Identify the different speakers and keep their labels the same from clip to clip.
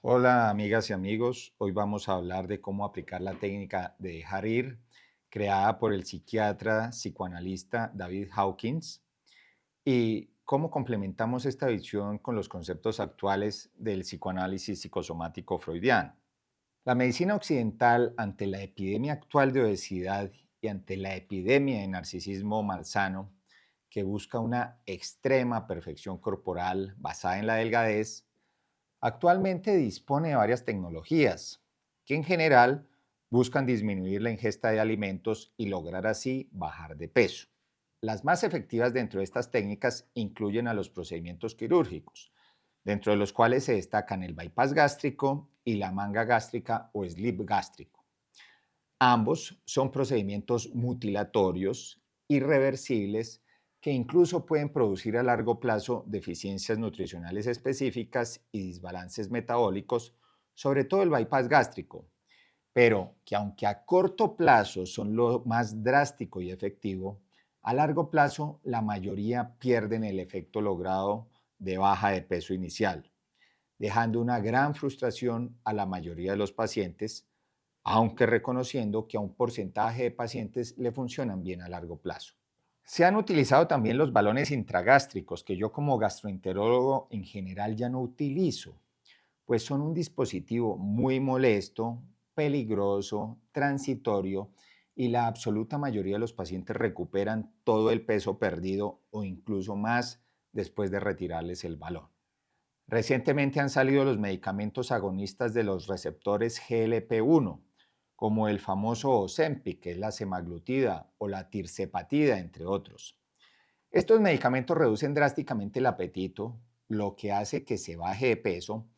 Speaker 1: Hola amigas y amigos, hoy vamos a hablar de cómo aplicar la técnica de dejar ir, creada por el psiquiatra psicoanalista David Hawkins, y cómo complementamos esta visión con los conceptos actuales del psicoanálisis psicosomático freudiano. La medicina occidental, ante la epidemia actual de obesidad y ante la epidemia de narcisismo malsano, que busca una extrema perfección corporal basada en la delgadez, actualmente dispone de varias tecnologías que en general buscan disminuir la ingesta de alimentos y lograr así bajar de peso. Las más efectivas dentro de estas técnicas incluyen a los procedimientos quirúrgicos, dentro de los cuales se destacan el bypass gástrico y la manga gástrica o slip gástrico. Ambos son procedimientos mutilatorios, irreversibles, que incluso pueden producir a largo plazo deficiencias nutricionales específicas y desbalances metabólicos, sobre todo el bypass gástrico, pero que aunque a corto plazo son lo más drástico y efectivo, a largo plazo la mayoría pierden el efecto logrado de baja de peso inicial, dejando una gran frustración a la mayoría de los pacientes, aunque reconociendo que a un porcentaje de pacientes le funcionan bien a largo plazo. Se han utilizado también los balones intragástricos, que yo como gastroenterólogo en general ya no utilizo, pues son un dispositivo muy molesto, peligroso, transitorio, y la absoluta mayoría de los pacientes recuperan todo el peso perdido o incluso más después de retirarles el balón. Recientemente han salido los medicamentos agonistas de los receptores GLP-1, como el famoso Ozempic, que es la semaglutida, o la tirzepatida, entre otros. Estos medicamentos reducen drásticamente el apetito, lo que hace que se baje de peso,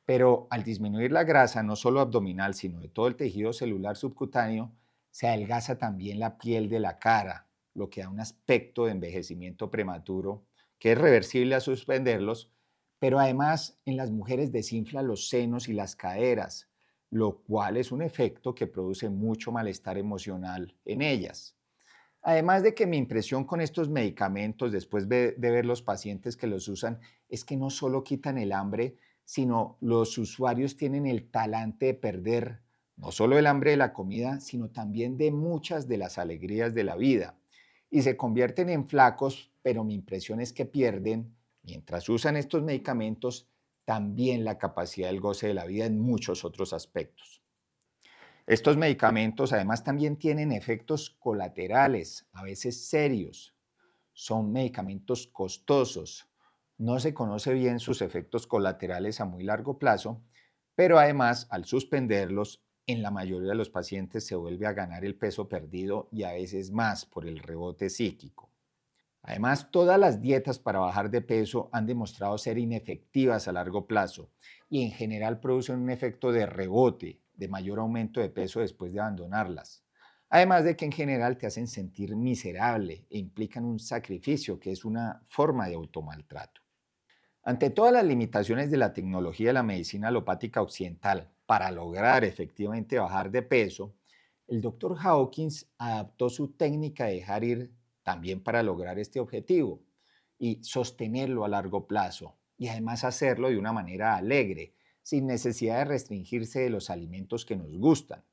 Speaker 1: pero al disminuir la grasa, no solo abdominal, sino de todo el tejido celular subcutáneo, se adelgaza también la piel de la cara, lo que da un aspecto de envejecimiento prematuro, que es reversible a suspenderlos, pero además en las mujeres desinfla los senos y las caderas, lo cual es un efecto que produce mucho malestar emocional en ellas. Además de que mi impresión con estos medicamentos, después de ver los pacientes que los usan, es que no solo quitan el hambre, sino los usuarios tienen el talante de perder no solo el hambre de la comida, sino también de muchas de las alegrías de la vida. Y se convierten en flacos, pero mi impresión es que pierden, mientras usan estos medicamentos, también la capacidad del goce de la vida en muchos otros aspectos. Estos medicamentos además también tienen efectos colaterales, a veces serios. Son medicamentos costosos. No se conoce bien sus efectos colaterales a muy largo plazo, pero además al suspenderlos, en la mayoría de los pacientes se vuelve a ganar el peso perdido y a veces más por el rebote psíquico. Además, todas las dietas para bajar de peso han demostrado ser inefectivas a largo plazo y en general producen un efecto de rebote, de mayor aumento de peso después de abandonarlas. Además de que en general te hacen sentir miserable e implican un sacrificio que es una forma de automaltrato. Ante todas las limitaciones de la tecnología de la medicina alopática occidental para lograr efectivamente bajar de peso, el doctor Hawkins adaptó su técnica de dejar ir también para lograr este objetivo y sostenerlo a largo plazo y además hacerlo de una manera alegre, sin necesidad de restringirse de los alimentos que nos gustan.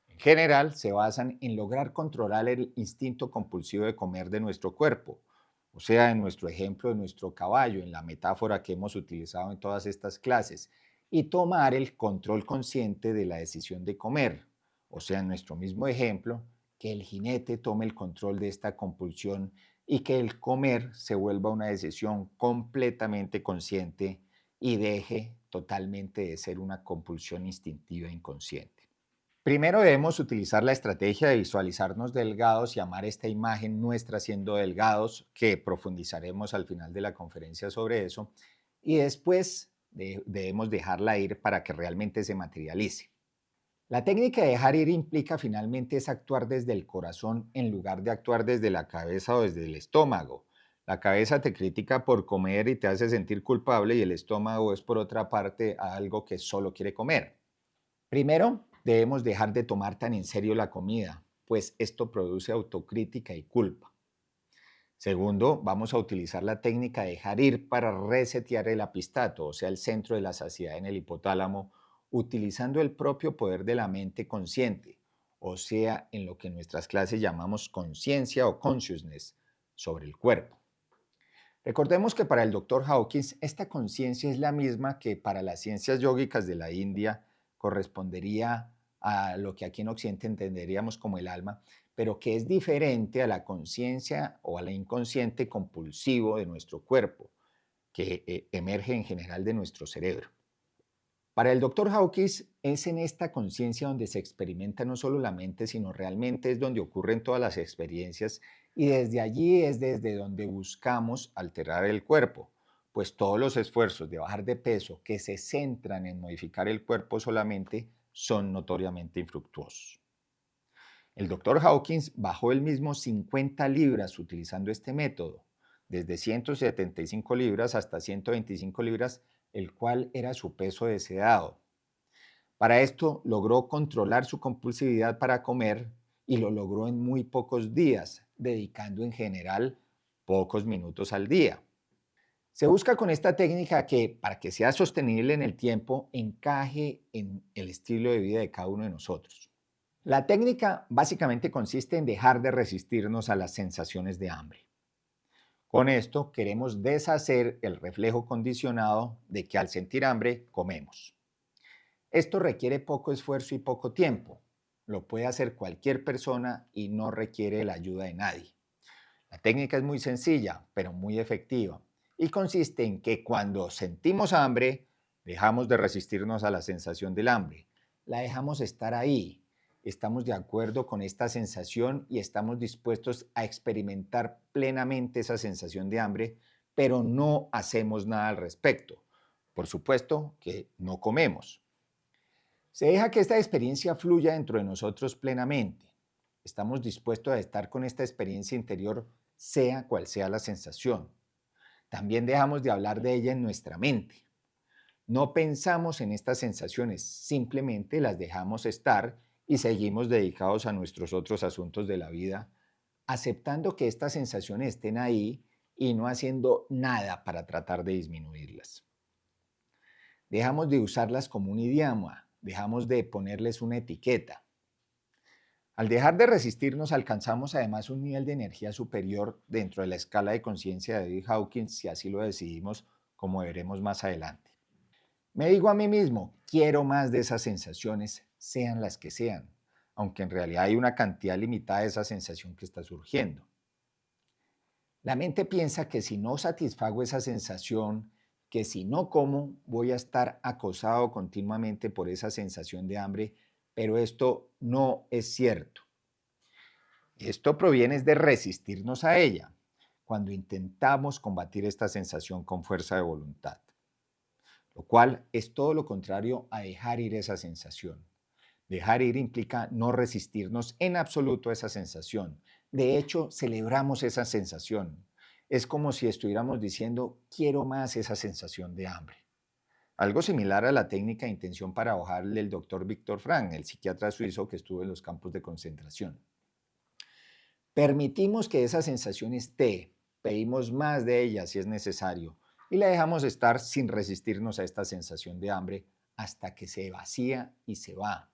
Speaker 1: En general, se basan en lograr controlar el instinto compulsivo de comer de nuestro cuerpo, o sea, en nuestro ejemplo de nuestro caballo, en la metáfora que hemos utilizado en todas estas clases, y tomar el control consciente de la decisión de comer, o sea, en nuestro mismo ejemplo, que el jinete tome el control de esta compulsión y que el comer se vuelva una decisión completamente consciente y deje totalmente de ser una compulsión instintiva inconsciente. Primero debemos utilizar la estrategia de visualizarnos delgados y amar esta imagen nuestra siendo delgados, que profundizaremos al final de la conferencia sobre eso, y después debemos dejarla ir para que realmente se materialice. La técnica de dejar ir implica finalmente es actuar desde el corazón en lugar de actuar desde la cabeza o desde el estómago. La cabeza te critica por comer y te hace sentir culpable y el estómago es por otra parte algo que solo quiere comer. Primero, debemos dejar de tomar tan en serio la comida, pues esto produce autocrítica y culpa. Segundo, vamos a utilizar la técnica de dejar ir para resetear el apistato, o sea, el centro de la saciedad en el hipotálamo, utilizando el propio poder de la mente consciente, o sea, en lo que en nuestras clases llamamos conciencia o consciousness sobre el cuerpo. Recordemos que para el doctor Hawkins esta conciencia es la misma que para las ciencias yógicas de la India correspondería a lo que aquí en Occidente entenderíamos como el alma, pero que es diferente a la conciencia o a la inconsciente compulsivo de nuestro cuerpo, que emerge en general de nuestro cerebro. Para el doctor Hawkins es en esta conciencia donde se experimenta no solo la mente, sino realmente es donde ocurren todas las experiencias y desde allí es desde donde buscamos alterar el cuerpo, pues todos los esfuerzos de bajar de peso que se centran en modificar el cuerpo solamente son notoriamente infructuosos. El doctor Hawkins bajó el mismo 50 libras utilizando este método, desde 175 libras hasta 125 libras, el cual era su peso deseado. Para esto logró controlar su compulsividad para comer y lo logró en muy pocos días, dedicando en general pocos minutos al día. Se busca con esta técnica que, para que sea sostenible en el tiempo, encaje en el estilo de vida de cada uno de nosotros. La técnica básicamente consiste en dejar de resistirnos a las sensaciones de hambre. Con esto queremos deshacer el reflejo condicionado de que al sentir hambre comemos. Esto requiere poco esfuerzo y poco tiempo. Lo puede hacer cualquier persona y no requiere la ayuda de nadie. La técnica es muy sencilla, pero muy efectiva, y consiste en que cuando sentimos hambre, dejamos de resistirnos a la sensación del hambre. La dejamos estar ahí. Estamos de acuerdo con esta sensación y estamos dispuestos a experimentar plenamente esa sensación de hambre, pero no hacemos nada al respecto. Por supuesto que no comemos. Se deja que esta experiencia fluya dentro de nosotros plenamente. Estamos dispuestos a estar con esta experiencia interior, sea cual sea la sensación. También dejamos de hablar de ella en nuestra mente. No pensamos en estas sensaciones, simplemente las dejamos estar y seguimos dedicados a nuestros otros asuntos de la vida, aceptando que estas sensaciones estén ahí y no haciendo nada para tratar de disminuirlas. Dejamos de usarlas como un idioma, dejamos de ponerles una etiqueta. Al dejar de resistirnos, alcanzamos además un nivel de energía superior dentro de la escala de conciencia de David Hawkins, si así lo decidimos, como veremos más adelante. Me digo a mí mismo, quiero más de esas sensaciones, sean las que sean, aunque en realidad hay una cantidad limitada de esa sensación que está surgiendo. La mente piensa que si no satisfago esa sensación, que si no como, voy a estar acosado continuamente por esa sensación de hambre, pero esto no es cierto. Esto proviene de resistirnos a ella, cuando intentamos combatir esta sensación con fuerza de voluntad, lo cual es todo lo contrario a dejar ir esa sensación. Dejar ir implica no resistirnos en absoluto a esa sensación. De hecho, celebramos esa sensación. Es como si estuviéramos diciendo, quiero más esa sensación de hambre. Algo similar a la técnica de intención para bajar del doctor Viktor Frankl, el psiquiatra suizo que estuvo en los campos de concentración. Permitimos que esa sensación esté, pedimos más de ella si es necesario y la dejamos estar sin resistirnos a esta sensación de hambre hasta que se vacía y se va.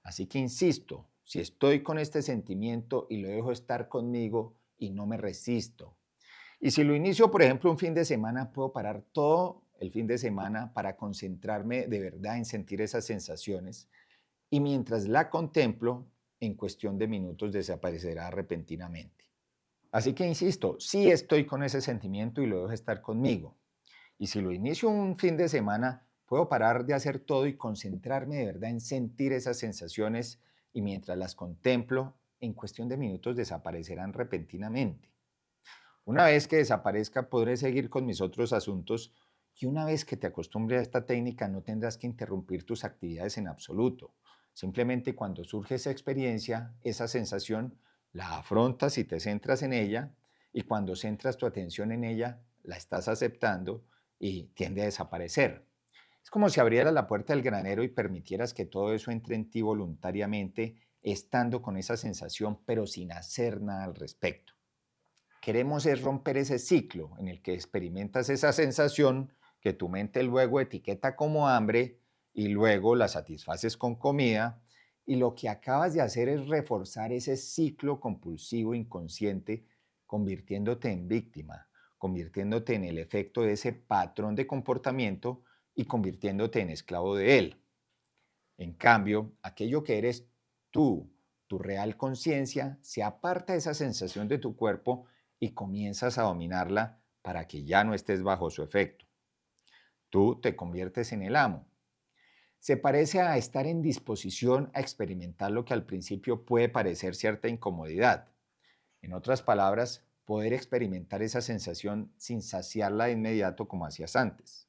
Speaker 1: Así que insisto, si estoy con este sentimiento y lo dejo estar conmigo y no me resisto. Y si lo inicio, por ejemplo, un fin de semana, puedo parar todo el fin de semana para concentrarme de verdad en sentir esas sensaciones y mientras la contemplo, en cuestión de minutos desaparecerá repentinamente. Así que insisto, sí estoy con ese sentimiento y lo dejo estar conmigo. Y si lo inicio un fin de semana, puedo parar de hacer todo y concentrarme de verdad en sentir esas sensaciones y mientras las contemplo, en cuestión de minutos desaparecerán repentinamente. Una vez que desaparezca, podré seguir con mis otros asuntos y una vez que te acostumbres a esta técnica, no tendrás que interrumpir tus actividades en absoluto. Simplemente cuando surge esa experiencia, esa sensación, la afrontas y te centras en ella y cuando centras tu atención en ella, la estás aceptando y tiende a desaparecer. Es como si abrieras la puerta del granero y permitieras que todo eso entre en ti voluntariamente, estando con esa sensación, pero sin hacer nada al respecto. Queremos es romper ese ciclo en el que experimentas esa sensación que tu mente luego etiqueta como hambre y luego la satisfaces con comida, y lo que acabas de hacer es reforzar ese ciclo compulsivo inconsciente, convirtiéndote en víctima, convirtiéndote en el efecto de ese patrón de comportamiento y convirtiéndote en esclavo de él. En cambio, aquello que eres tú, tu real conciencia, se aparta de esa sensación de tu cuerpo y comienzas a dominarla para que ya no estés bajo su efecto. Tú te conviertes en el amo. Se parece a estar en disposición a experimentar lo que al principio puede parecer cierta incomodidad. En otras palabras, poder experimentar esa sensación sin saciarla de inmediato como hacías antes.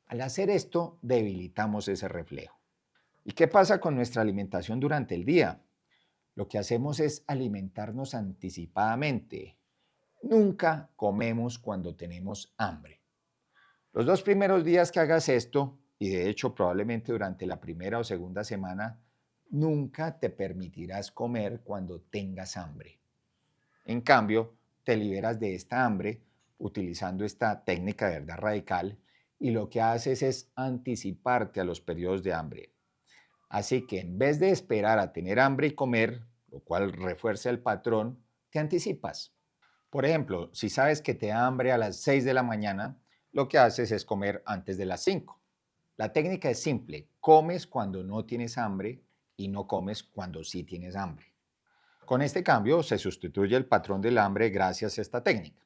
Speaker 1: Al hacer esto, debilitamos ese reflejo. ¿Y qué pasa con nuestra alimentación durante el día? Lo que hacemos es alimentarnos anticipadamente. Nunca comemos cuando tenemos hambre. Los 2 primeros días que hagas esto, y de hecho probablemente durante la primera o segunda semana, nunca te permitirás comer cuando tengas hambre. En cambio, te liberas de esta hambre utilizando esta técnica de verdad radical y lo que haces es anticiparte a los periodos de hambre. Así que en vez de esperar a tener hambre y comer, lo cual refuerza el patrón, te anticipas. Por ejemplo, si sabes que te da hambre a las 6 de la mañana, lo que haces es comer antes de las 5. La técnica es simple, comes cuando no tienes hambre y no comes cuando sí tienes hambre. Con este cambio se sustituye el patrón del hambre gracias a esta técnica.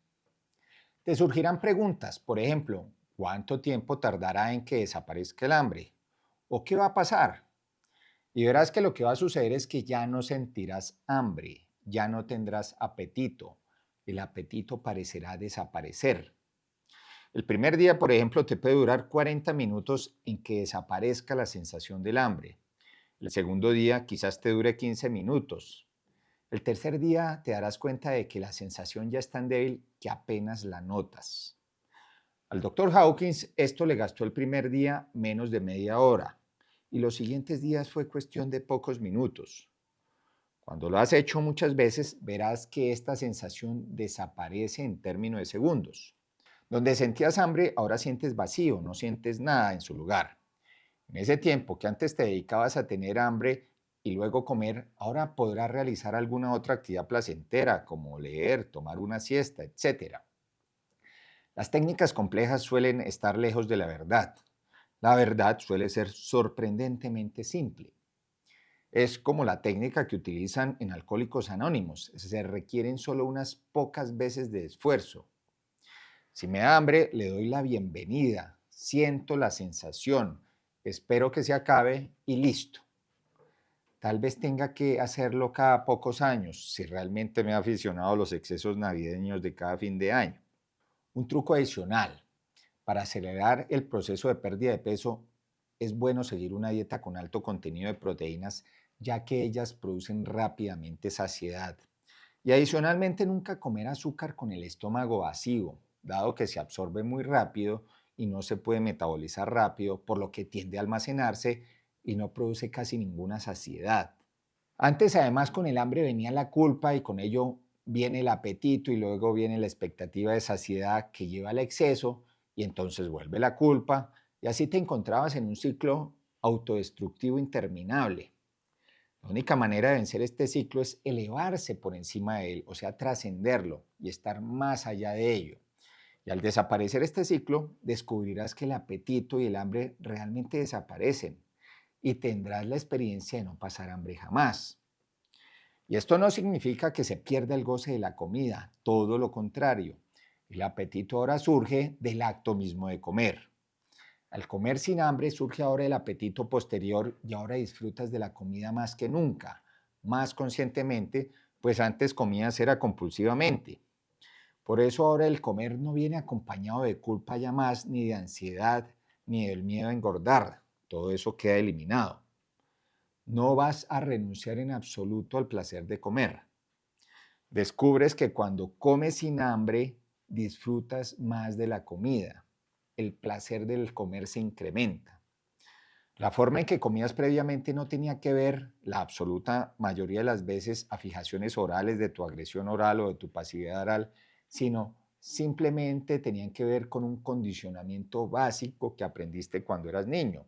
Speaker 1: Te surgirán preguntas, por ejemplo, ¿cuánto tiempo tardará en que desaparezca el hambre? ¿O qué va a pasar? Y verás que lo que va a suceder es que ya no sentirás hambre, ya no tendrás apetito, el apetito parecerá desaparecer. El primer día, por ejemplo, te puede durar 40 minutos en que desaparezca la sensación del hambre. El segundo día quizás te dure 15 minutos. El tercer día te darás cuenta de que la sensación ya es tan débil que apenas la notas. Al doctor Hawkins esto le gastó el primer día menos de media hora y los siguientes días fue cuestión de pocos minutos. Cuando lo has hecho muchas veces, verás que esta sensación desaparece en términos de segundos. Donde sentías hambre, ahora sientes vacío, no sientes nada en su lugar. En ese tiempo que antes te dedicabas a tener hambre y luego comer, ahora podrás realizar alguna otra actividad placentera, como leer, tomar una siesta, etc. Las técnicas complejas suelen estar lejos de la verdad. La verdad suele ser sorprendentemente simple. Es como la técnica que utilizan en Alcohólicos Anónimos. Se requieren solo unas pocas veces de esfuerzo. Si me da hambre, le doy la bienvenida, siento la sensación, espero que se acabe y listo. Tal vez tenga que hacerlo cada pocos años, si realmente me he aficionado a los excesos navideños de cada fin de año. Un truco adicional, para acelerar el proceso de pérdida de peso, es bueno seguir una dieta con alto contenido de proteínas, ya que ellas producen rápidamente saciedad. Y adicionalmente nunca comer azúcar con el estómago vacío, dado que se absorbe muy rápido y no se puede metabolizar rápido, por lo que tiende a almacenarse y no produce casi ninguna saciedad. Antes, además, con el hambre venía la culpa y con ello viene el apetito y luego viene la expectativa de saciedad que lleva al exceso y entonces vuelve la culpa y así te encontrabas en un ciclo autodestructivo interminable. La única manera de vencer este ciclo es elevarse por encima de él, o sea, trascenderlo y estar más allá de ello. Y al desaparecer este ciclo, descubrirás que el apetito y el hambre realmente desaparecen y tendrás la experiencia de no pasar hambre jamás. Y esto no significa que se pierda el goce de la comida, todo lo contrario. El apetito ahora surge del acto mismo de comer. Al comer sin hambre surge ahora el apetito posterior y ahora disfrutas de la comida más que nunca, más conscientemente, pues antes comías era compulsivamente. Por eso ahora el comer no viene acompañado de culpa ya más, ni de ansiedad, ni del miedo a engordar. Todo eso queda eliminado. No vas a renunciar en absoluto al placer de comer. Descubres que cuando comes sin hambre, disfrutas más de la comida. El placer del comer se incrementa. La forma en que comías previamente no tenía que ver, la absoluta mayoría de las veces, a fijaciones orales de tu agresión oral o de tu pasividad oral, sino simplemente tenían que ver con un condicionamiento básico que aprendiste cuando eras niño.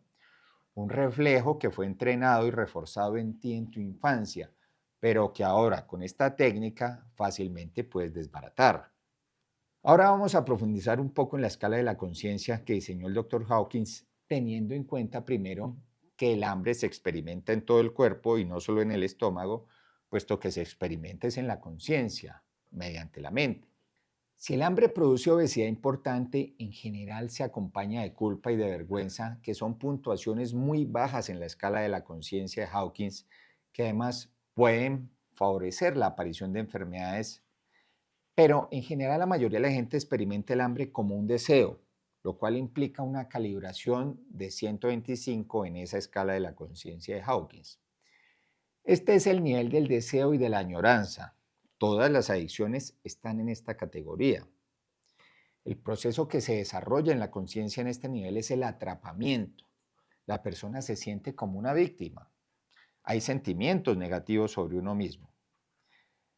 Speaker 1: un reflejo que fue entrenado y reforzado en ti en tu infancia, pero que ahora con esta técnica fácilmente puedes desbaratar. Ahora vamos a profundizar un poco en la escala de la conciencia que diseñó el Dr. Hawkins, teniendo en cuenta primero que el hambre se experimenta en todo el cuerpo y no solo en el estómago, puesto que se experimenta es en la conciencia, mediante la mente. Si el hambre produce obesidad importante, en general se acompaña de culpa y de vergüenza, que son puntuaciones muy bajas en la escala de la conciencia de Hawkins, que además pueden favorecer la aparición de enfermedades, pero en general la mayoría de la gente experimenta el hambre como un deseo, lo cual implica una calibración de 125 en esa escala de la conciencia de Hawkins. Este es el nivel del deseo y de la añoranza. Todas las adicciones están en esta categoría. El proceso que se desarrolla en la conciencia en este nivel es el atrapamiento. La persona se siente como una víctima. Hay sentimientos negativos sobre uno mismo.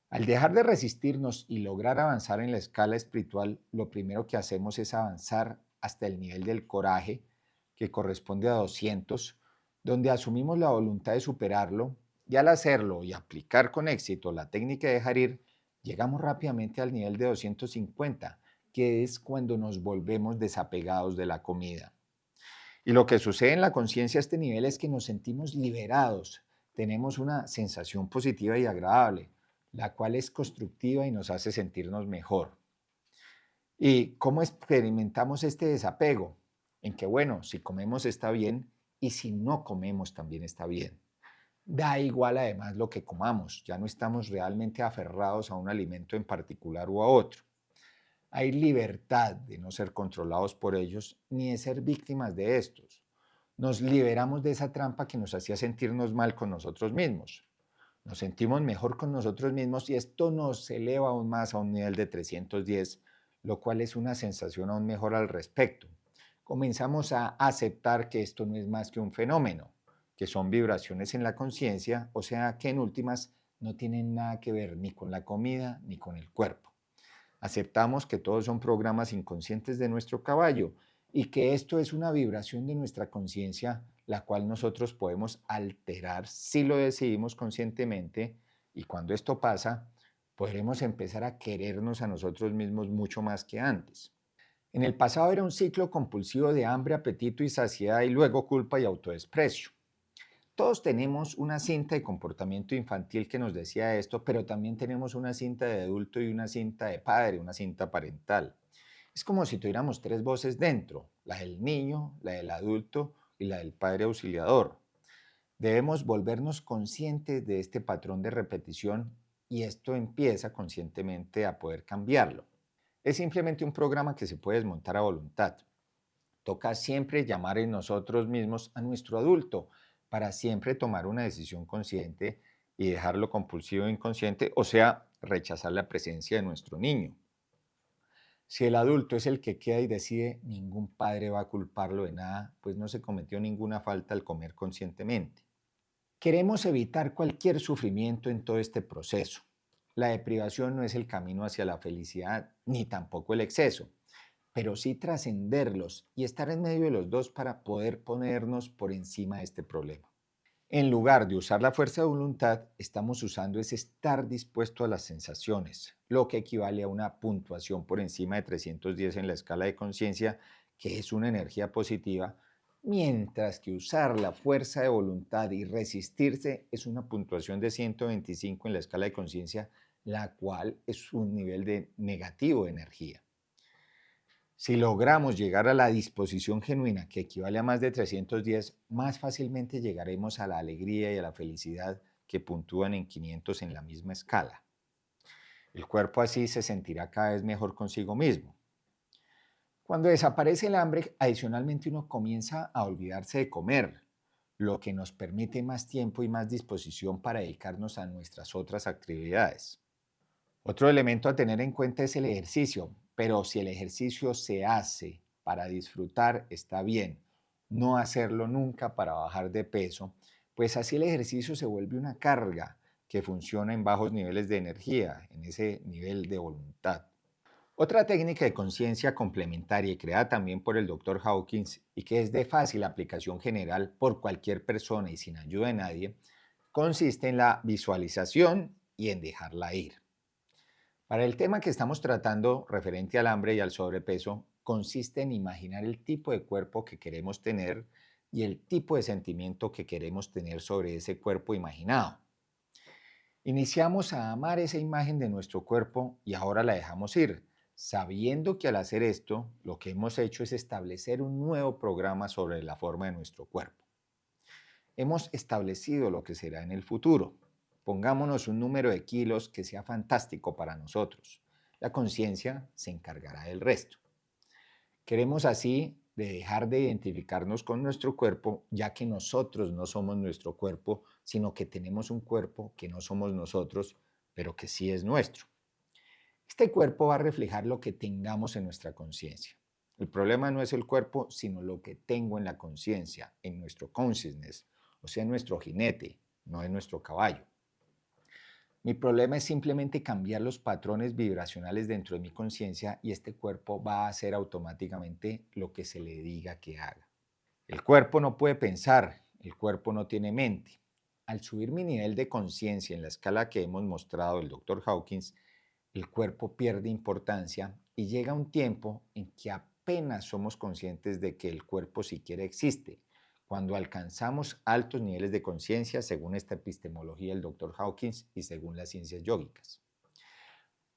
Speaker 1: Al dejar de resistirnos y lograr avanzar en la escala espiritual, lo primero que hacemos es avanzar hasta el nivel del coraje, que corresponde a 200, donde asumimos la voluntad de superarlo, y al hacerlo y aplicar con éxito la técnica de dejar ir, llegamos rápidamente al nivel de 250, que es cuando nos volvemos desapegados de la comida. Y lo que sucede en la conciencia a este nivel es que nos sentimos liberados, tenemos una sensación positiva y agradable, la cual es constructiva y nos hace sentirnos mejor. ¿Y cómo experimentamos este desapego? En que, bueno, si comemos está bien y si no comemos también está bien. Da igual además lo que comamos, ya no estamos realmente aferrados a un alimento en particular o a otro. Hay libertad de no ser controlados por ellos ni de ser víctimas de estos. Nos liberamos de esa trampa que nos hacía sentirnos mal con nosotros mismos. Nos sentimos mejor con nosotros mismos y esto nos eleva aún más a un nivel de 310, lo cual es una sensación aún mejor al respecto. Comenzamos a aceptar que esto no es más que un fenómeno, que son vibraciones en la conciencia, o sea que en últimas no tienen nada que ver ni con la comida ni con el cuerpo. Aceptamos que todos son programas inconscientes de nuestro caballo y que esto es una vibración de nuestra conciencia, la cual nosotros podemos alterar si lo decidimos conscientemente, y cuando esto pasa, podremos empezar a querernos a nosotros mismos mucho más que antes. En el pasado era un ciclo compulsivo de hambre, apetito y saciedad y luego culpa y autodesprecio. Todos tenemos una cinta de comportamiento infantil que nos decía esto, pero también tenemos una cinta de adulto y una cinta de padre, una cinta parental. Es como si tuviéramos tres voces dentro, la del niño, la del adulto y la del padre auxiliador. Debemos volvernos conscientes de este patrón de repetición y esto empieza conscientemente a poder cambiarlo. Es simplemente un programa que se puede desmontar a voluntad. Toca siempre llamar en nosotros mismos a nuestro adulto para siempre tomar una decisión consciente y dejar lo compulsivo e inconsciente, o sea, rechazar la presencia de nuestro niño. Si el adulto es el que queda y decide, ningún padre va a culparlo de nada, pues no se cometió ninguna falta al comer conscientemente. Queremos evitar cualquier sufrimiento en todo este proceso. La deprivación no es el camino hacia la felicidad, ni tampoco el exceso, pero sí trascenderlos y estar en medio de los dos para poder ponernos por encima de este problema. En lugar de usar la fuerza de voluntad, estamos usando ese estar dispuesto a las sensaciones, lo que equivale a una puntuación por encima de 310 en la escala de conciencia, que es una energía positiva, mientras que usar la fuerza de voluntad y resistirse es una puntuación de 125 en la escala de conciencia, la cual es un nivel de negativo de energía. Si logramos llegar a la disposición genuina, que equivale a más de 310, más fácilmente llegaremos a la alegría y a la felicidad que puntúan en 500 en la misma escala. El cuerpo así se sentirá cada vez mejor consigo mismo. Cuando desaparece el hambre, adicionalmente uno comienza a olvidarse de comer, lo que nos permite más tiempo y más disposición para dedicarnos a nuestras otras actividades. Otro elemento a tener en cuenta es el ejercicio, pero si el ejercicio se hace para disfrutar, está bien. No hacerlo nunca para bajar de peso, pues así el ejercicio se vuelve una carga que funciona en bajos niveles de energía, en ese nivel de voluntad. Otra técnica de conciencia complementaria y creada también por el Dr. Hawkins y que es de fácil aplicación general por cualquier persona y sin ayuda de nadie, consiste en la visualización y en dejarla ir. Para el tema que estamos tratando referente al hambre y al sobrepeso, consiste en imaginar el tipo de cuerpo que queremos tener y el tipo de sentimiento que queremos tener sobre ese cuerpo imaginado. Iniciamos a amar esa imagen de nuestro cuerpo y ahora la dejamos ir, sabiendo que al hacer esto, lo que hemos hecho es establecer un nuevo programa sobre la forma de nuestro cuerpo. Hemos establecido lo que será en el futuro. Pongámonos un número de kilos que sea fantástico para nosotros. La conciencia se encargará del resto. Queremos así de dejar de identificarnos con nuestro cuerpo, ya que nosotros no somos nuestro cuerpo, sino que tenemos un cuerpo que no somos nosotros, pero que sí es nuestro. Este cuerpo va a reflejar lo que tengamos en nuestra conciencia. El problema no es el cuerpo, sino lo que tengo en la conciencia, en nuestro consciousness, o sea, en nuestro jinete, no en nuestro caballo. Mi problema es simplemente cambiar los patrones vibracionales dentro de mi conciencia y este cuerpo va a hacer automáticamente lo que se le diga que haga. El cuerpo no puede pensar, el cuerpo no tiene mente. Al subir mi nivel de conciencia en la escala que hemos mostrado el Dr. Hawkins, el cuerpo pierde importancia y llega un tiempo en que apenas somos conscientes de que el cuerpo siquiera existe, cuando alcanzamos altos niveles de conciencia según esta epistemología del Dr. Hawkins y según las ciencias yógicas.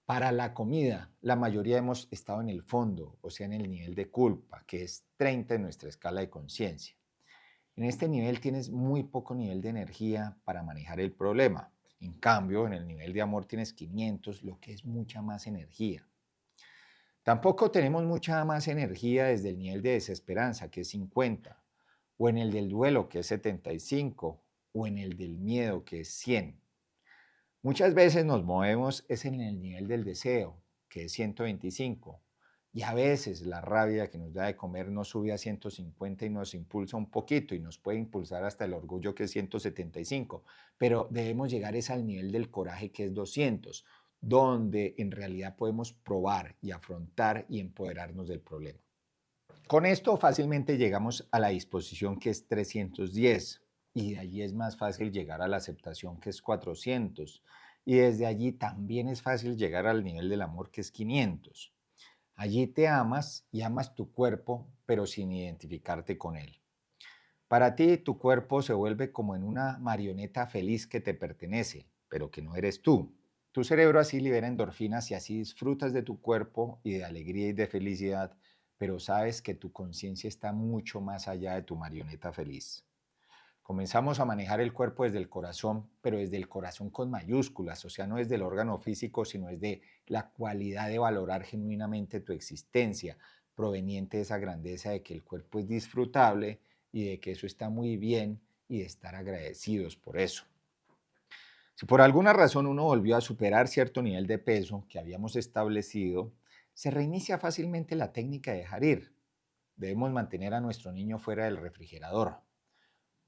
Speaker 1: Para la comida, la mayoría hemos estado en el fondo, o sea, en el nivel de culpa, que es 30 en nuestra escala de conciencia. En este nivel tienes muy poco nivel de energía para manejar el problema. En cambio, en el nivel de amor tienes 500, lo que es mucha más energía. Tampoco tenemos mucha más energía desde el nivel de desesperanza, que es 50, o en el del duelo, que es 75, o en el del miedo, que es 100. Muchas veces nos movemos es en el nivel del deseo, que es 125, y a veces la rabia que nos da de comer nos sube a 150 y nos impulsa un poquito y nos puede impulsar hasta el orgullo, que es 175, pero debemos llegar es al nivel del coraje, que es 200, donde en realidad podemos probar y afrontar y empoderarnos del problema. Con esto fácilmente llegamos a la disposición, que es 310, y de allí es más fácil llegar a la aceptación, que es 400, y desde allí también es fácil llegar al nivel del amor, que es 500. Allí te amas y amas tu cuerpo, pero sin identificarte con él. Para ti, tu cuerpo se vuelve como en una marioneta feliz que te pertenece, pero que no eres tú. Tu cerebro así libera endorfinas y así disfrutas de tu cuerpo y de alegría y de felicidad, pero sabes que tu conciencia está mucho más allá de tu marioneta feliz. Comenzamos a manejar el cuerpo desde el corazón, pero desde el corazón con mayúsculas, o sea, no desde el órgano físico, sino desde la cualidad de valorar genuinamente tu existencia, proveniente de esa grandeza de que el cuerpo es disfrutable y de que eso está muy bien y de estar agradecidos por eso. Si por alguna razón uno volvió a superar cierto nivel de peso que habíamos establecido, se reinicia fácilmente la técnica de dejar ir. Debemos mantener a nuestro niño fuera del refrigerador.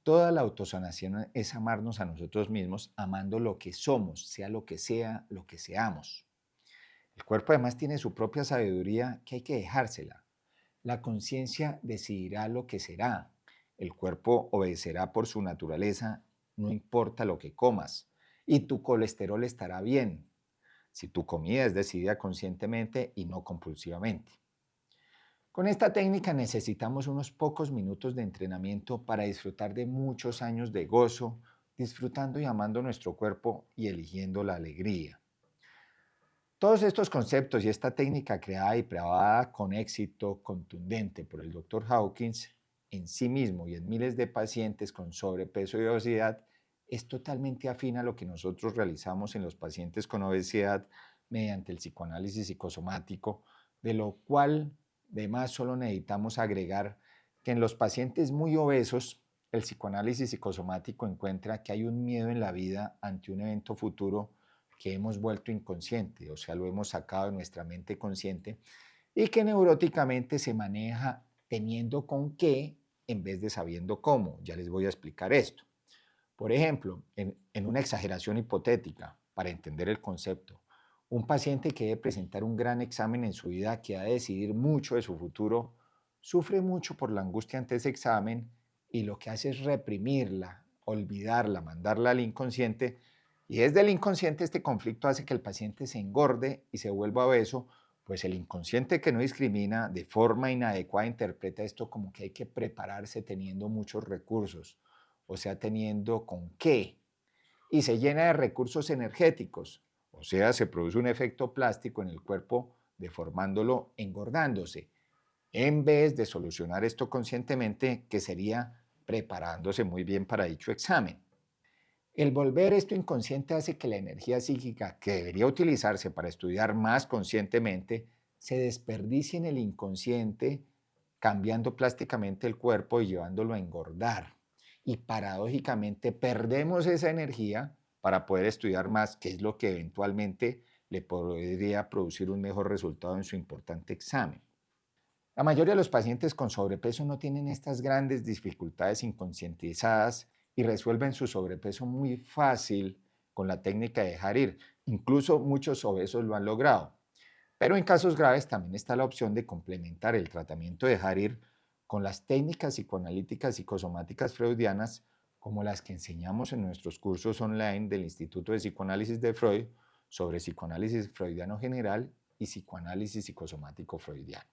Speaker 1: Toda la autosanación es amarnos a nosotros mismos, amando lo que somos, sea lo que seamos. El cuerpo además tiene su propia sabiduría que hay que dejársela. La conciencia decidirá lo que será. El cuerpo obedecerá por su naturaleza, no importa lo que comas. Y tu colesterol estará bien, si tu comida es decidida conscientemente y no compulsivamente. Con esta técnica necesitamos unos pocos minutos de entrenamiento para disfrutar de muchos años de gozo, disfrutando y amando nuestro cuerpo y eligiendo la alegría. Todos estos conceptos y esta técnica creada y probada con éxito contundente por el Dr. Hawkins en sí mismo y en miles de pacientes con sobrepeso y obesidad es totalmente afín a lo que nosotros realizamos en los pacientes con obesidad mediante el psicoanálisis psicosomático, de lo cual además solo necesitamos agregar que en los pacientes muy obesos el psicoanálisis psicosomático encuentra que hay un miedo en la vida ante un evento futuro que hemos vuelto inconsciente, o sea, lo hemos sacado de nuestra mente consciente y que neuróticamente se maneja teniendo con qué en vez de sabiendo cómo. Ya les voy a explicar esto. Por ejemplo, en una exageración hipotética, para entender el concepto, Un paciente que debe presentar un gran examen en su vida, que ha de decidir mucho de su futuro, sufre mucho por la angustia ante ese examen y lo que hace es reprimirla, olvidarla, mandarla al inconsciente. Y desde el inconsciente este conflicto hace que el paciente se engorde y se vuelva obeso, pues el inconsciente que no discrimina de forma inadecuada interpreta esto como que hay que prepararse teniendo muchos recursos, o sea, teniendo con qué, y se llena de recursos energéticos, o sea, se produce un efecto plástico en el cuerpo deformándolo, engordándose, en vez de solucionar esto conscientemente, que sería preparándose muy bien para dicho examen. El volver esto inconsciente hace que la energía psíquica que debería utilizarse para estudiar más conscientemente se desperdicie en el inconsciente, cambiando plásticamente el cuerpo y llevándolo a engordar. Y paradójicamente perdemos esa energía para poder estudiar más, que es lo que eventualmente le podría producir un mejor resultado en su importante examen. La mayoría de los pacientes con sobrepeso no tienen estas grandes dificultades inconscientizadas y resuelven su sobrepeso muy fácil con la técnica de dejar ir. Incluso muchos obesos lo han logrado. Pero en casos graves también está la opción de complementar el tratamiento de dejar ir con las técnicas psicoanalíticas psicosomáticas freudianas, como las que enseñamos en nuestros cursos online del Instituto de Psicoanálisis de Freud sobre psicoanálisis freudiano general y psicoanálisis psicosomático freudiano.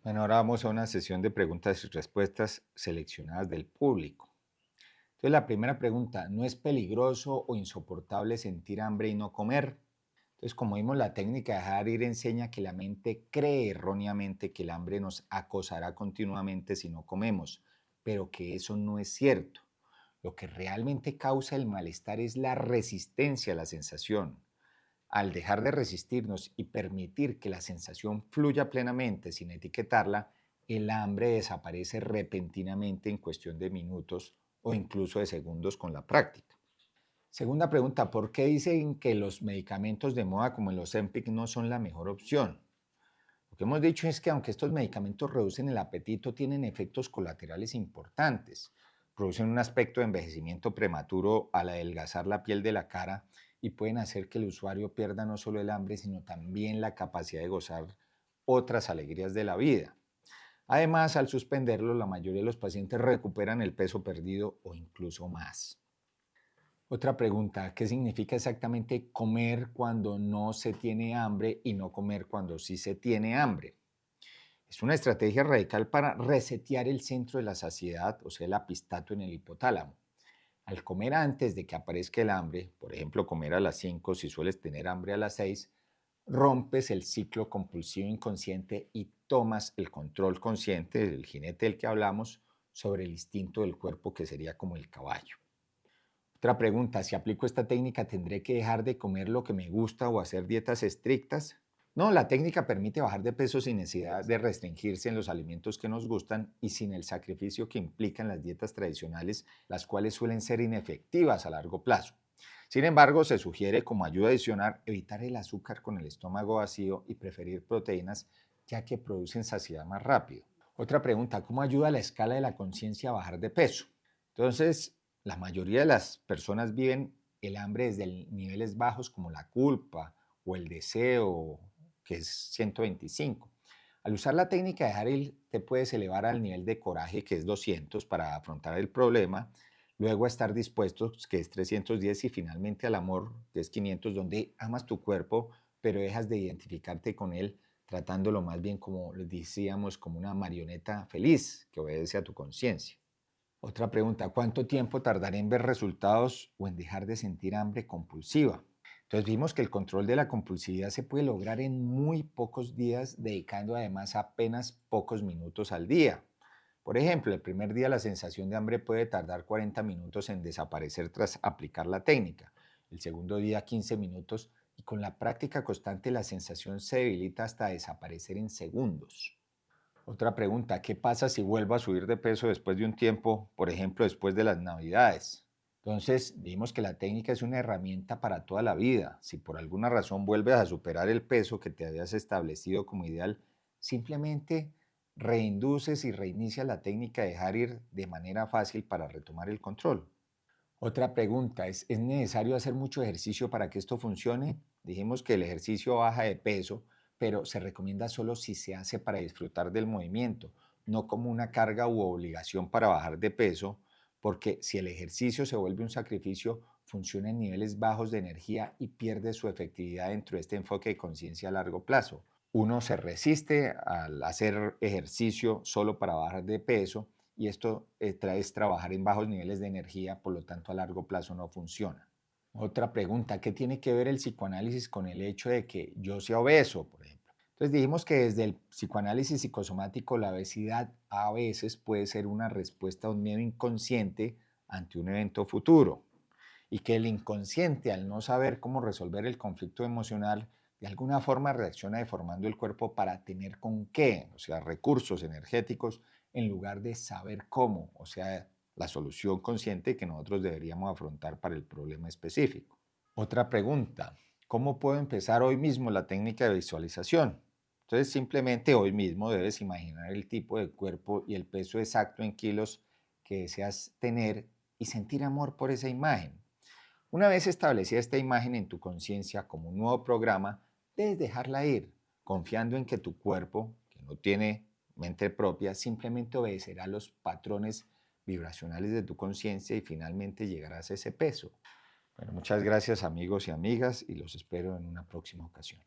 Speaker 1: Bueno, ahora vamos a una sesión de preguntas y respuestas seleccionadas del público. Entonces, la primera pregunta: ¿no es peligroso o insoportable sentir hambre y no comer? Entonces, como vimos, la técnica de dejar ir enseña que la mente cree erróneamente que el hambre nos acosará continuamente si no comemos, pero que eso no es cierto. Lo que realmente causa el malestar es la resistencia a la sensación. Al dejar de resistirnos y permitir que la sensación fluya plenamente sin etiquetarla, el hambre desaparece repentinamente en cuestión de minutos o incluso de segundos con la práctica. Segunda pregunta: ¿por qué dicen que los medicamentos de moda como el Ozempic no son la mejor opción? Lo que hemos dicho es que aunque estos medicamentos reducen el apetito, tienen efectos colaterales importantes. Producen un aspecto de envejecimiento prematuro al adelgazar la piel de la cara y pueden hacer que el usuario pierda no solo el hambre, sino también la capacidad de gozar otras alegrías de la vida. Además, al suspenderlo, la mayoría de los pacientes recuperan el peso perdido o incluso más. Otra pregunta: ¿qué significa exactamente comer cuando no se tiene hambre y no comer cuando sí se tiene hambre? Es una estrategia radical para resetear el centro de la saciedad, o sea, el apistato en el hipotálamo. Al comer antes de que aparezca el hambre, por ejemplo, comer a las 5 si sueles tener hambre a las 6, rompes el ciclo compulsivo inconsciente y tomas el control consciente del jinete del que hablamos sobre el instinto del cuerpo, que sería como el caballo. Otra pregunta: si aplico esta técnica, ¿tendré que dejar de comer lo que me gusta o hacer dietas estrictas? No, la técnica permite bajar de peso sin necesidad de restringirse en los alimentos que nos gustan y sin el sacrificio que implican las dietas tradicionales, las cuales suelen ser inefectivas a largo plazo. Sin embargo, se sugiere como ayuda adicional evitar el azúcar con el estómago vacío y preferir proteínas, ya que producen saciedad más rápido. Otra pregunta: ¿cómo ayuda la escala de la conciencia a bajar de peso? Entonces, la mayoría de las personas viven el hambre desde niveles bajos como la culpa o el deseo, que es 125. Al usar la técnica de dejar ir, te puedes elevar al nivel de coraje, que es 200, para afrontar el problema, luego a estar dispuestos, que es 310, y finalmente al amor, que es 500, donde amas tu cuerpo, pero dejas de identificarte con él, tratándolo más bien, como les decíamos, como una marioneta feliz que obedece a tu conciencia. Otra pregunta: ¿cuánto tiempo tardaré en ver resultados o en dejar de sentir hambre compulsiva? Entonces vimos que el control de la compulsividad se puede lograr en muy pocos días, dedicando además apenas pocos minutos al día. Por ejemplo, el primer día la sensación de hambre puede tardar 40 minutos en desaparecer tras aplicar la técnica, el segundo día 15 minutos, y con la práctica constante la sensación se debilita hasta desaparecer en segundos. Otra pregunta: ¿qué pasa si vuelvo a subir de peso después de un tiempo, por ejemplo, después de las Navidades? Entonces, dijimos que la técnica es una herramienta para toda la vida. Si por alguna razón vuelves a superar el peso que te habías establecido como ideal, simplemente reinduces y reinicias la técnica de dejar ir de manera fácil para retomar el control. Otra pregunta ¿es necesario hacer mucho ejercicio para que esto funcione? Dijimos que el ejercicio baja de peso, pero se recomienda solo si se hace para disfrutar del movimiento, no como una carga u obligación para bajar de peso, porque si el ejercicio se vuelve un sacrificio, funciona en niveles bajos de energía y pierde su efectividad dentro de este enfoque de conciencia a largo plazo. Uno se resiste al hacer ejercicio solo para bajar de peso y esto es trabajar en bajos niveles de energía, por lo tanto a largo plazo no funciona. Otra pregunta, ¿qué tiene que ver el psicoanálisis con el hecho de que yo sea obeso, por ejemplo? Entonces dijimos que desde el psicoanálisis psicosomático la obesidad a veces puede ser una respuesta a un miedo inconsciente ante un evento futuro y que el inconsciente, al no saber cómo resolver el conflicto emocional, de alguna forma reacciona deformando el cuerpo para tener con qué, o sea, recursos energéticos, en lugar de saber cómo, o sea, la solución consciente que nosotros deberíamos afrontar para el problema específico. Otra pregunta, ¿cómo puedo empezar hoy mismo la técnica de visualización? Entonces, simplemente hoy mismo debes imaginar el tipo de cuerpo y el peso exacto en kilos que deseas tener y sentir amor por esa imagen. Una vez establecida esta imagen en tu conciencia como un nuevo programa, debes dejarla ir, confiando en que tu cuerpo, que no tiene mente propia, simplemente obedecerá los patrones vibracionales de tu conciencia y finalmente llegarás a ese peso. Bueno, muchas gracias amigos y amigas y los espero en una próxima ocasión.